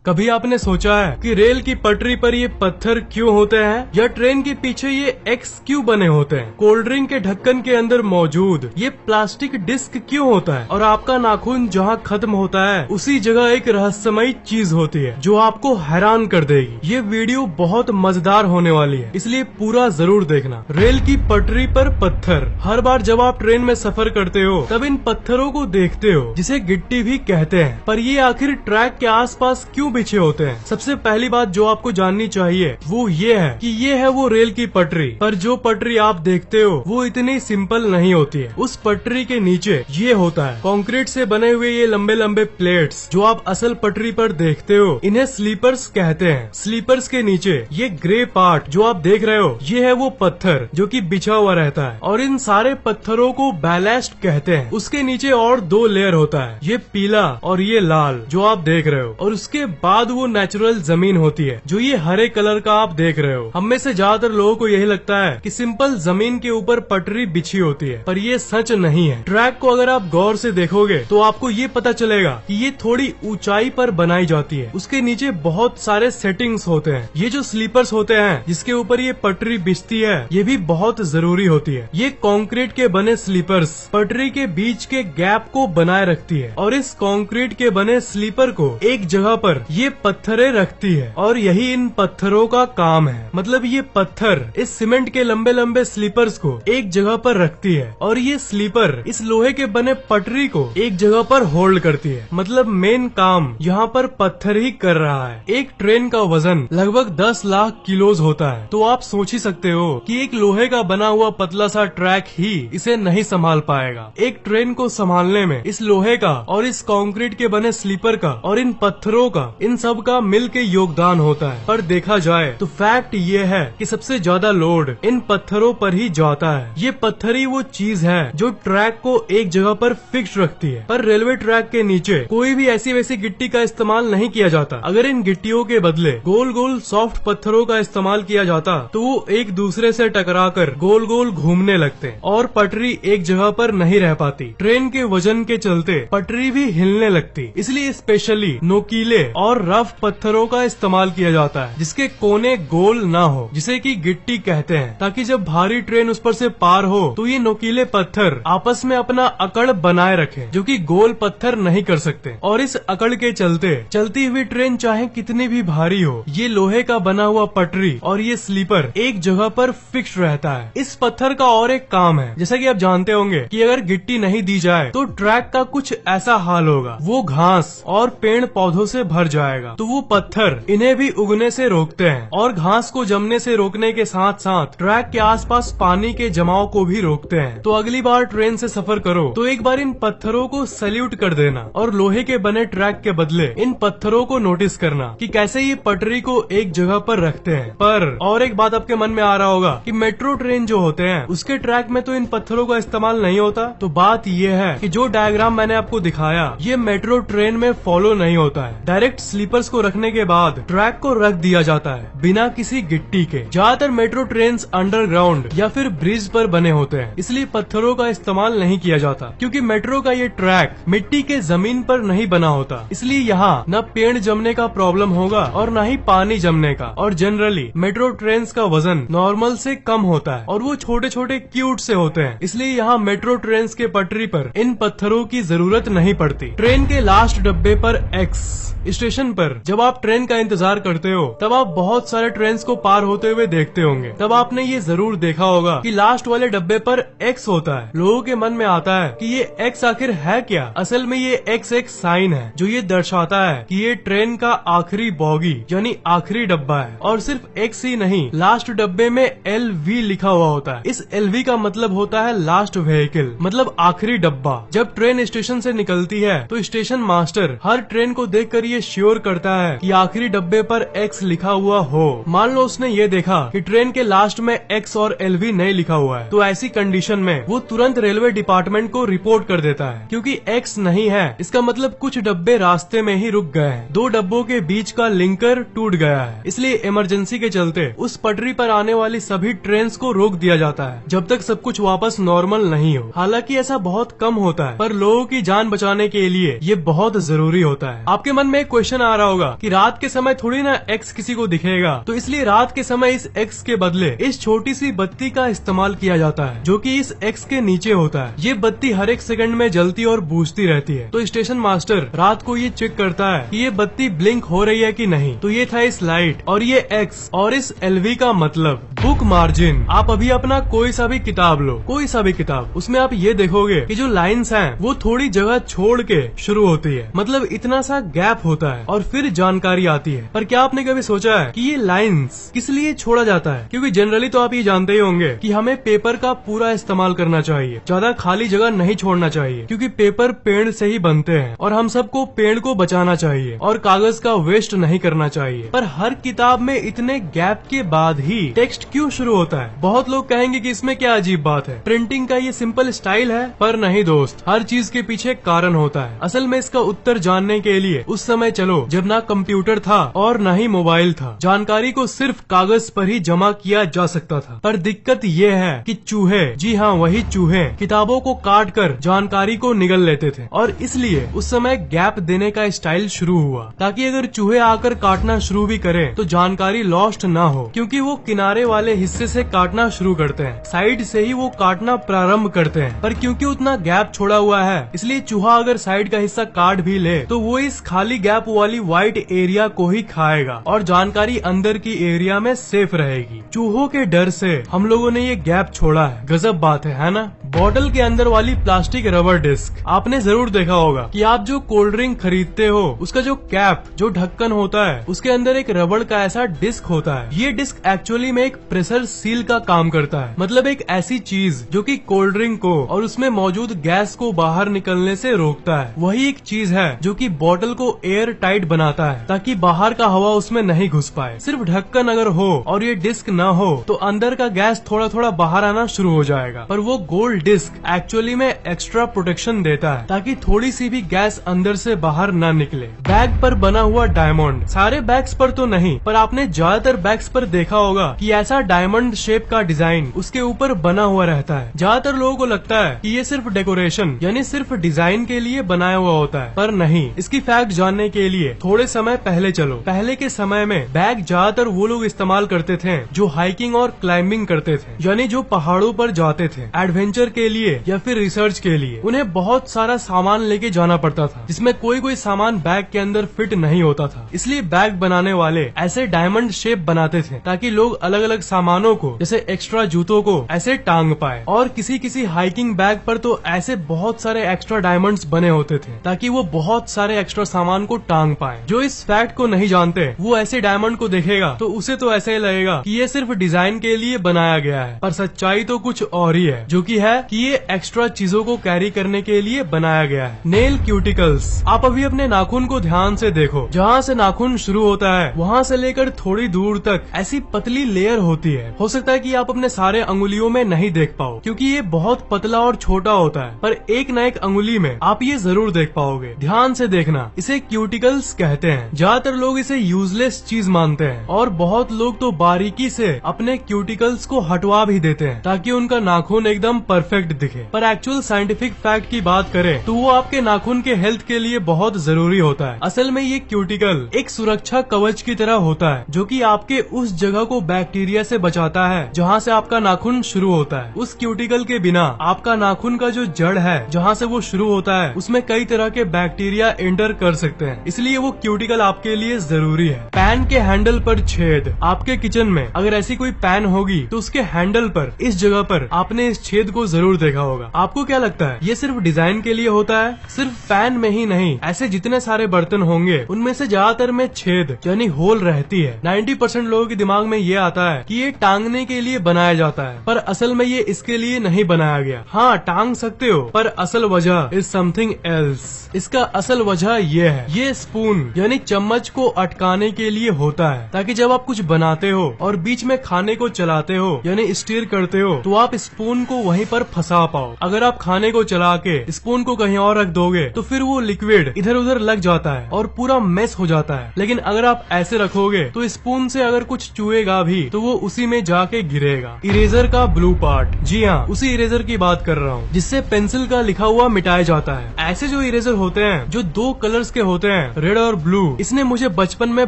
कभी आपने सोचा है कि रेल की पटरी पर ये पत्थर क्यों होते हैं या ट्रेन के पीछे ये एक्स क्यों बने होते हैं? कोल्ड ड्रिंक के ढक्कन के अंदर मौजूद ये प्लास्टिक डिस्क क्यों होता है? और आपका नाखून जहाँ खत्म होता है उसी जगह एक रहस्यमयी चीज होती है जो आपको हैरान कर देगी। ये वीडियो बहुत मजेदार होने वाली है, इसलिए पूरा जरूर देखना। रेल की पटरी पर पत्थर। हर बार जब आप ट्रेन में सफर करते हो तब इन पत्थरों को देखते हो जिसे गिट्टी भी कहते हैं, पर ये आखिर ट्रैक के आसपास क्यों बिछे होते हैं? सबसे पहली बात जो आपको जाननी चाहिए वो ये है कि ये है वो रेल की पटरी, पर जो पटरी आप देखते हो वो इतनी सिंपल नहीं होती है। उस पटरी के नीचे ये होता है कंक्रीट से बने हुए ये लंबे लंबे प्लेट्स जो आप असल पटरी पर देखते हो, इन्हें स्लीपर्स कहते हैं। स्लीपर्स के नीचे ये ग्रे पार्ट जो आप देख रहे हो ये है वो पत्थर जो कि बिछा हुआ रहता है, और इन सारे पत्थरों को बैलेस्ट कहते हैं। उसके नीचे और दो लेयर होता है, ये पीला और ये लाल जो आप देख रहे हो, और उसके बाद वो नेचुरल जमीन होती है जो ये हरे कलर का आप देख रहे हो। हम में से ज्यादातर लोगों को यही लगता है कि सिंपल जमीन के ऊपर पटरी बिछी होती है, पर ये सच नहीं है। ट्रैक को अगर आप गौर से देखोगे तो आपको ये पता चलेगा कि ये थोड़ी ऊंचाई पर बनाई जाती है। उसके नीचे बहुत सारे सेटिंग्स होते हैं। ये जो स्लीपर्स होते हैं जिसके ऊपर ये पटरी बिछती है ये भी बहुत जरूरी होती है। ये कंक्रीट के बने स्लीपर्स पटरी के बीच के गैप को बनाए रखती है, और इस कंक्रीट के बने स्लीपर को एक जगह पर ये पत्थरें रखती है, और यही इन पत्थरों का काम है। मतलब ये पत्थर इस सीमेंट के लंबे लंबे स्लीपर्स को एक जगह पर रखती है, और ये स्लीपर इस लोहे के बने पटरी को एक जगह पर होल्ड करती है। मतलब मेन काम यहाँ पर पत्थर ही कर रहा है। एक ट्रेन का वजन लगभग 10 लाख किलोज होता है, तो आप सोच ही सकते हो कि एक लोहे का बना हुआ पतला सा ट्रैक ही इसे नहीं संभाल पाएगा। एक ट्रेन को संभालने में इस लोहे का और इस कंक्रीट के बने स्लीपर का और इन पत्थरों का, इन सब का मिल के योगदान होता है। पर देखा जाए तो फैक्ट ये है कि सबसे ज्यादा लोड इन पत्थरों पर ही जाता है। ये पत्थर ही वो चीज है जो ट्रैक को एक जगह पर फिक्स रखती है। पर रेलवे ट्रैक के नीचे कोई भी ऐसी वैसी गिट्टी का इस्तेमाल नहीं किया जाता। अगर इन गिट्टियों के बदले गोल गोल सॉफ्ट पत्थरों का इस्तेमाल किया जाता तो वो एक दूसरे से टकराकर गोल गोल घूमने लगते और पटरी एक जगह पर नहीं रह पाती। ट्रेन के वजन के चलते पटरी भी हिलने लगती, इसलिए स्पेशली नोकीले और रफ पत्थरों का इस्तेमाल किया जाता है जिसके कोने गोल ना हो, जिसे कि गिट्टी कहते हैं, ताकि जब भारी ट्रेन उस पर से पार हो तो ये नोकीले पत्थर आपस में अपना अकड़ बनाए रखे जो कि गोल पत्थर नहीं कर सकते। और इस अकड़ के चलते चलती हुई ट्रेन चाहे कितनी भी भारी हो, ये लोहे का बना हुआ पटरी और ये स्लीपर एक जगह पर फिक्स रहता है। इस पत्थर का और एक काम है, जैसा कि आप जानते होंगे कि अगर गिट्टी नहीं दी जाए तो ट्रैक का कुछ ऐसा हाल होगा, वो घास और पेड़ पौधों से भर जाएगा। तो वो पत्थर इन्हें भी उगने से रोकते हैं और घास को जमने से रोकने के साथ साथ ट्रैक के आसपास पानी के जमाव को भी रोकते हैं। तो अगली बार ट्रेन से सफर करो तो एक बार इन पत्थरों को सैल्यूट कर देना और लोहे के बने ट्रैक के बदले इन पत्थरों को नोटिस करना कि कैसे ये पटरी को एक जगह पर रखते हैं। पर और एक बात आपके मन में आ रहा होगा कि मेट्रो ट्रेन जो होते हैं उसके ट्रैक में तो इन पत्थरों का इस्तेमाल नहीं होता। तो बात ये है कि जो डायग्राम मैंने आपको दिखाया ये मेट्रो ट्रेन में फॉलो नहीं होता है। डायरेक्ट स्लीपर्स को रखने के बाद ट्रैक को रख दिया जाता है बिना किसी गिट्टी के। ज्यादातर मेट्रो ट्रेन अंडरग्राउंड या फिर ब्रिज पर बने होते हैं, इसलिए पत्थरों का इस्तेमाल नहीं किया जाता, क्योंकि मेट्रो का ये ट्रैक मिट्टी के जमीन पर नहीं बना होता, इसलिए यहाँ न पेड़ जमने का प्रॉब्लम होगा और न ही पानी जमने का। और जनरली मेट्रो ट्रेन का वजन नॉर्मल से कम होता है और वो छोटे छोटे क्यूट से होते हैं, इसलिए यहाँ मेट्रो ट्रेन के पटरी पर इन पत्थरों की जरूरत नहीं पड़ती। ट्रेन के लास्ट डब्बे पर एक्स स्टेशन पर जब आप ट्रेन का इंतजार करते हो तब आप बहुत सारे ट्रेन को पार होते हुए देखते होंगे। तब आपने ये जरूर देखा होगा कि लास्ट वाले डब्बे पर एक्स होता है। लोगों के मन में आता है कि ये एक्स आखिर है क्या? असल में ये एक्स एक साइन है जो ये दर्शाता है कि ये ट्रेन का आखिरी बॉगी यानी आखिरी डब्बा है। और सिर्फ एक्स ही नहीं, लास्ट डब्बे में LV लिखा हुआ होता है। इस LV का मतलब होता है लास्ट व्हीकल, मतलब आखिरी डब्बा। जब ट्रेन स्टेशन से निकलती है तो स्टेशन मास्टर हर ट्रेन को देखकर ये श्योर करता है कि आखिरी डब्बे पर एक्स लिखा हुआ हो। मान लो उसने ये देखा कि ट्रेन के लास्ट में एक्स और LV नहीं लिखा हुआ है, तो ऐसी कंडीशन में वो तुरंत रेलवे डिपार्टमेंट को रिपोर्ट कर देता है, क्योंकि एक्स नहीं है इसका मतलब कुछ डब्बे रास्ते में ही रुक गए हैं, दो डब्बों के बीच का लिंकर टूट गया है। इसलिए इमरजेंसी के चलते उस पटरी पर आने वाली सभी ट्रेन को रोक दिया जाता है जब तक सब कुछ वापस नॉर्मल नहीं हो। हालांकि ऐसा बहुत कम होता है, पर लोगों की जान बचाने के लिए ये बहुत जरूरी होता है। आपके मन में एक क्वेश्चन क्वेश्चन आ रहा होगा कि रात के समय थोड़ी ना एक्स किसी को दिखेगा, तो इसलिए रात के समय इस एक्स के बदले इस छोटी सी बत्ती का इस्तेमाल किया जाता है जो कि इस एक्स के नीचे होता है। ये बत्ती हर एक सेकंड में जलती और बूझती रहती है। तो स्टेशन मास्टर रात को ये चेक करता है कि ये बत्ती ब्लिंक हो रही है कि नहीं। तो ये था इस लाइट और ये एक्स और इस LV का मतलब बुक मार्जिन। आप अभी अपना कोई सा भी किताब लो, कोई सा भी किताब, उसमें आप ये देखोगे कि जो लाइंस हैं वो थोड़ी जगह छोड़ के शुरू होती है, मतलब इतना सा गैप होता है और फिर जानकारी आती है। पर क्या आपने कभी सोचा है कि ये लाइंस किस लिए छोड़ा जाता है? क्योंकि जनरली तो आप ये जानते ही होंगे कि हमें पेपर का पूरा इस्तेमाल करना चाहिए, ज्यादा खाली जगह नहीं छोड़ना चाहिए, क्योंकि पेपर पेड़ से ही बनते हैं और हम सबको पेड़ को बचाना चाहिए और कागज का वेस्ट नहीं करना चाहिए। पर हर किताब में इतने गैप के बाद ही टेक्स्ट क्यों शुरू होता है? बहुत लोग कहेंगे कि इसमें क्या अजीब बात है, प्रिंटिंग का ये सिंपल स्टाइल है। पर नहीं दोस्त, हर चीज के पीछे कारण होता है। असल में इसका उत्तर जानने के लिए उस समय चलो जब ना कंप्यूटर था और न ही मोबाइल था। जानकारी को सिर्फ कागज पर ही जमा किया जा सकता था। पर दिक्कत ये है कि चूहे, जी हाँ वही चूहे, किताबों को काट कर जानकारी को निगल लेते थे और इसलिए उस समय गैप देने का स्टाइल शुरू हुआ, ताकि अगर चूहे आकर काटना शुरू भी करें तो जानकारी लॉस्ट ना हो। क्योंकि वो किनारे वाले हिस्से से काटना शुरू करते हैं, साइड से ही वो काटना प्रारंभ करते हैं। पर क्योंकि उतना गैप छोड़ा हुआ है, इसलिए चूहा अगर साइड का हिस्सा काट भी ले तो वो इस खाली गैप वाली व्हाइट एरिया को ही खाएगा और जानकारी अंदर की एरिया में सेफ रहेगी। चूहों के डर से हम लोगों ने ये गैप छोड़ा है। गजब बात है ना? बॉटल के अंदर वाली प्लास्टिक रबर डिस्क आपने जरूर देखा होगा कि आप जो कोल्ड ड्रिंक खरीदते हो उसका जो कैप, जो ढक्कन होता है, उसके अंदर एक रबड़ का ऐसा डिस्क होता है। ये डिस्क एक्चुअली में एक प्रेशर सील का काम करता है, मतलब एक ऐसी चीज जो कि कोल्ड ड्रिंक को और उसमें मौजूद गैस को बाहर निकलने से रोकता है। वही एक चीज है जो कि बॉटल को एयर टाइट बनाता है ताकि बाहर का हवा उसमें नहीं घुस पाए। सिर्फ ढक्कन अगर हो और ये डिस्क न हो तो अंदर का गैस थोड़ा थोड़ा बाहर आना शुरू हो जाएगा। पर वो गोल्ड डिस्क एक्चुअली में एक्स्ट्रा प्रोटेक्शन देता है ताकि थोड़ी सी भी गैस अंदर से बाहर न निकले। बैग पर बना हुआ डायमंड, सारे बैग्स पर तो नहीं पर आपने ज्यादातर बैग्स पर देखा होगा कि ऐसा डायमंड शेप का डिजाइन उसके ऊपर बना हुआ रहता है। ज्यादातर लोगों को लगता है कि ये सिर्फ डेकोरेशन यानी सिर्फ डिजाइन के लिए बनाया हुआ होता है, पर नहीं। इसकी फैक्ट जानने के लिए थोड़े समय पहले चलो। पहले के समय में बैग ज्यादातर वो लोग इस्तेमाल करते थे जो हाइकिंग और क्लाइंबिंग करते थे, यानी जो पहाड़ों पर जाते थे एडवेंचर के लिए या फिर रिसर्च के लिए। उन्हें बहुत सारा सामान लेके जाना पड़ता था जिसमें कोई कोई सामान बैग के अंदर फिट नहीं होता था। इसलिए बैग बनाने वाले ऐसे डायमंड शेप बनाते थे ताकि लोग अलग अलग सामानों को, जैसे एक्स्ट्रा जूतों को, ऐसे टांग पाए। और किसी किसी हाइकिंग बैग पर तो ऐसे बहुत सारे एक्स्ट्रा डायमंड्स बने होते थे ताकि वो बहुत सारे एक्स्ट्रा सामान को टांग पाए। जो इस फैक्ट को नहीं जानते वो ऐसे डायमंड को देखेगा तो उसे तो ऐसे ही लगेगा कि ये सिर्फ डिजाइन के लिए बनाया गया है, पर सच्चाई तो कुछ और ही है, जो कि है कि ये एक्स्ट्रा चीजों को कैरी करने के लिए बनाया गया है। नेल क्यूटिकल्स, आप अभी अपने नाखून को ध्यान से देखो। जहाँ से नाखून शुरू होता है वहाँ से लेकर थोड़ी दूर तक ऐसी पतली लेयर होती है। हो सकता है कि आप अपने सारे अंगुलियों में नहीं देख पाओ क्योंकि ये बहुत पतला और छोटा होता है, पर एक न एक अंगुली में आप ये जरूर देख पाओगे। ध्यान से देखना, इसे क्यूटिकल्स कहते हैं। ज्यादातर लोग इसे यूजलेस चीज मानते हैं और बहुत लोग तो बारीकी से अपने क्यूटिकल्स को हटवा भी देते हैं ताकि उनका नाखून एकदम परफेक्ट दिखे। पर एक्चुअल साइंटिफिक फैक्ट की बात करें तो वो आपके नाखून के हेल्थ के लिए बहुत जरूरी होता है। असल में ये क्यूटिकल एक सुरक्षा कवच की तरह होता है जो कि आपके उस जगह को बैक्टीरिया से बचाता है जहाँ से आपका नाखून शुरू होता है। उस क्यूटिकल के बिना आपका नाखून का जो जड़ है जहाँ से वो शुरू होता है उसमें कई तरह के बैक्टीरिया एंटर कर सकते हैं, इसलिए वो क्यूटिकल आपके लिए जरूरी है। पैन के हैंडल पर छेद, आपके किचन में अगर ऐसी कोई पैन होगी तो उसके हैंडल पर इस जगह पर आपने इस छेद को जरूर देखा होगा। आपको क्या लगता है ये सिर्फ डिजाइन के लिए होता है? सिर्फ पैन में ही नहीं, ऐसे जितने सारे बर्तन होंगे उनमें से ज्यादातर में छेद यानी होल रहती है। 90% लोगों के दिमाग में ये आता है कि ये टांगने के लिए बनाया जाता है, पर असल में ये इसके लिए नहीं बनाया गया। हाँ, टांग सकते हो पर असल वजह इज समथिंग एल्स। इसका असल वजह ये है, ये स्पून यानी चम्मच को अटकाने के लिए होता है ताकि जब आप कुछ बनाते हो और बीच में खाने को चलाते हो यानी स्टीर करते हो तो आप स्पून को वहीं पर फंसा पाओ। अगर आप खाने को चला के स्पून को कहीं और रख दोगे तो फिर वो लिक्विड इधर उधर लग जाता है और पूरा मेस हो जाता है। लेकिन अगर आप ऐसे रखोगे तो स्पून से अगर कुछ चुएगा भी तो वो उसी में जाके गिरेगा। इरेजर का ब्लू पार्ट, जी हाँ, उसी इरेजर की बात कर रहा हूँ जिससे पेंसिल का लिखा हुआ मिटाया जाता है। ऐसे जो इरेजर होते हैं जो 2 कलर्स के होते हैं, रेड और ब्लू, इसने मुझे बचपन में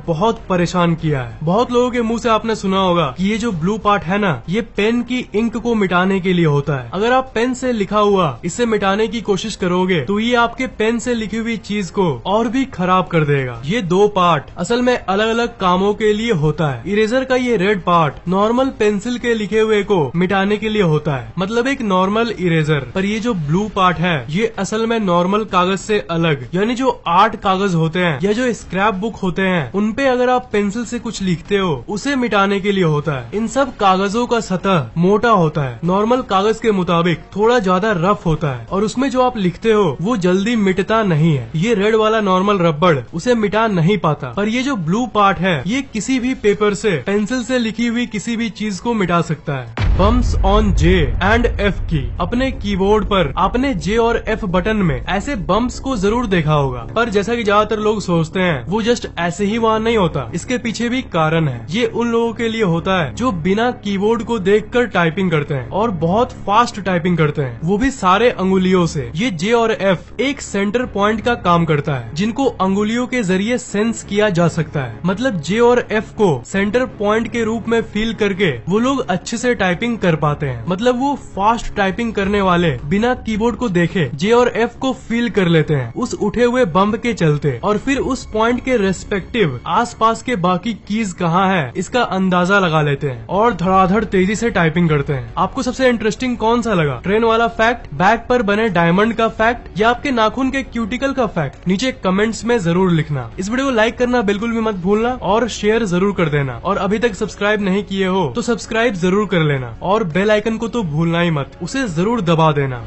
बहुत परेशान किया है। बहुत लोगों के मुंह से आपने सुना होगा कि ये जो ब्लू पार्ट है ना, ये पेन की इंक को मिटाने के लिए होता है। अगर आप पेन से लिखा हुआ इसे मिटाने की कोशिश करोगे तो ये आपके पेन से लिखी हुई चीज को और भी खराब कर देगा। ये 2 पार्ट असल में अलग अलग कामों के लिए होता है। इरेजर का ये रेड पार्ट नॉर्मल पेंसिल के लिखे हुए को मिटाने के लिए होता है, मतलब एक नॉर्मल इरेजर। पर ये जो ब्लू पार्ट है ये असल में नॉर्मल कागज से अलग, यानी जो आर्ट कागज होते हैं या जो स्क्रैप बुक होते हैं उन पे अगर आप पेंसिल से कुछ लिखते हो उसे मिटाने के लिए होता है। इन सब कागजों का सतह मोटा होता है, नॉर्मल कागज के मुताबिक थोड़ा ज्यादा रफ होता है और उसमें जो आप लिखते हो वो जल्दी मिटता नहीं है। ये रेड वाला नॉर्मल रबड़ उसे मिटा नहीं पाता, पर ये जो ब्लू पार्ट है ये किसी भी पेपर से, पेंसिल से लिखी हुई किसी भी चीज को मिटा सकता है। Bumps on J and F की। अपने कीबोर्ड पर आपने J और F बटन में ऐसे बम्प्स को जरूर देखा होगा, पर जैसा कि ज्यादातर लोग सोचते हैं वो जस्ट ऐसे ही वहाँ नहीं होता। इसके पीछे भी कारण है। ये उन लोगों के लिए होता है जो बिना कीबोर्ड को देखकर टाइपिंग करते हैं और बहुत फास्ट टाइपिंग करते हैं, वो भी सारे अंगुलियों से। ये J और F एक सेंटर पॉइंट का काम करता है जिनको अंगुलियों के जरिए सेंस किया जा सकता है। मतलब J और F को सेंटर पॉइंट के रूप में फील करके वो लोग अच्छे से टाइपिंग कर पाते हैं। मतलब वो फास्ट टाइपिंग करने वाले बिना कीबोर्ड को देखे J और F को फील कर लेते हैं उस उठे हुए बम्प के चलते, और फिर उस पॉइंट के रेस्पेक्टिव आसपास के बाकी कीज कहाँ है इसका अंदाजा लगा लेते हैं और धड़ाधड़ तेजी से टाइपिंग करते हैं। आपको सबसे इंटरेस्टिंग कौन सा लगा? ट्रेन वाला फैक्ट, बैग पर बने डायमंड का फैक्ट, या आपके नाखून के क्यूटिकल का फैक्ट? नीचे कमेंट्स में जरूर लिखना। इस वीडियो को लाइक करना बिल्कुल भी मत भूलना और शेयर जरूर कर देना, और अभी तक सब्सक्राइब नहीं किए हो तो सब्सक्राइब जरूर कर लेना और बेल आइकन को तो भूलना ही मत, उसे जरूर दबा देना।